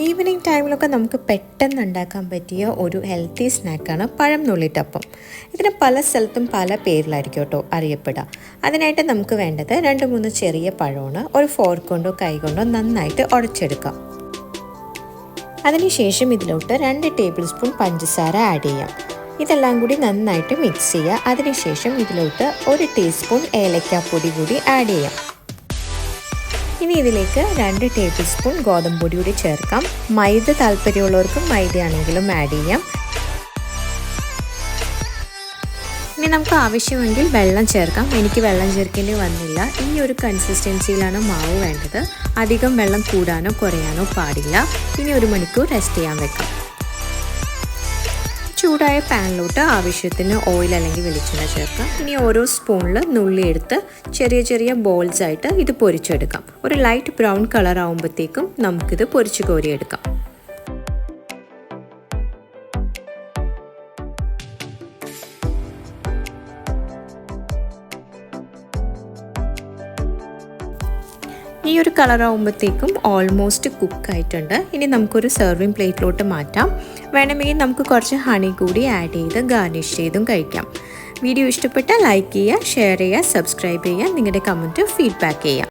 Evening ടൈമിലൊക്കെ നമുക്ക് പെട്ടെന്ന് ഉണ്ടാക്കാൻ പറ്റിയ ഒരു ഹെൽത്തി സ്നാക്കാണ് പഴം നുള്ളിട്ടപ്പം. ഇതിന് പല സ്ഥലത്തും പല പേരിലായിരിക്കും കേട്ടോ അറിയപ്പെടുക. അതിനായിട്ട് നമുക്ക് വേണ്ടത് 2-3 ചെറിയ പഴമാണ്. ഒരു ഫോർക്ക് കൊണ്ടോ കൈ കൊണ്ടോ നന്നായിട്ട് ഉടച്ചെടുക്കാം. അതിനുശേഷം ഇതിലോട്ട് 2 ടേബിൾ സ്പൂൺ പഞ്ചസാര ആഡ് ചെയ്യാം. ഇതെല്ലാം കൂടി നന്നായിട്ട് മിക്സ് ചെയ്യുക. അതിനുശേഷം ഇതിലോട്ട് 1 ടീസ്പൂൺ ഏലക്കാപ്പൊടി കൂടി ആഡ് ചെയ്യാം. ഇനി ഇതിലേക്ക് 2 ടേബിൾ സ്പൂൺ ഗോതമ്പ് പൊടി കൂടി ചേർക്കാം. മൈദ താല്പര്യമുള്ളവർക്ക് മൈദയാണെങ്കിലും ആഡ് ചെയ്യാം. ഇനി നമുക്ക് ആവശ്യമെങ്കിൽ വെള്ളം ചേർക്കാം. എനിക്ക് വെള്ളം ചേർക്കേണ്ടി വന്നില്ല. ഈ ഒരു കൺസിസ്റ്റൻസിയിലാണ് മാവ് വേണ്ടത്. അധികം വെള്ളം കൂടാനോ കുറയാനോ പാടില്ല. ഇനി 1 മണിക്കൂർ റെസ്റ്റ് ചെയ്യാൻ വെക്കാം. ചൂടായ പാനിലോട്ട് ആവശ്യത്തിന് ഓയിൽ അല്ലെങ്കിൽ വെളിച്ചെണ്ണ ചേർക്കാം. ഇനി ഓരോ സ്പൂണിൽ നുള്ളിയെടുത്ത് ചെറിയ ചെറിയ ബോൾസ് ആയിട്ട് ഇത് പൊരിച്ചെടുക്കാം. ഒരു ലൈറ്റ് ബ്രൗൺ കളർ ആകുമ്പോഴത്തേക്കും നമുക്കിത് പൊരിച്ച് കോരിയെടുക്കാം. ഈ ഒരു കളർ ആകുമ്പോഴത്തേക്കും ഓൾമോസ്റ്റ് കുക്കായിട്ടുണ്ട്. ഇനി നമുക്കൊരു സെർവിങ് പ്ലേറ്റിലോട്ട് മാറ്റാം. വേണമെങ്കിൽ നമുക്ക് കുറച്ച് ഹണി കൂടി ആഡ് ചെയ്ത് ഗാർണിഷ് ചെയ്തും കഴിക്കാം. വീഡിയോ ഇഷ്ടപ്പെട്ടാൽ ലൈക്ക് ചെയ്യുക, ഷെയർ ചെയ്യുക, സബ്സ്ക്രൈബ് ചെയ്യുക, നിങ്ങളുടെ കമൻറ്റ് ഫീഡ്ബാക്ക് ചെയ്യുക.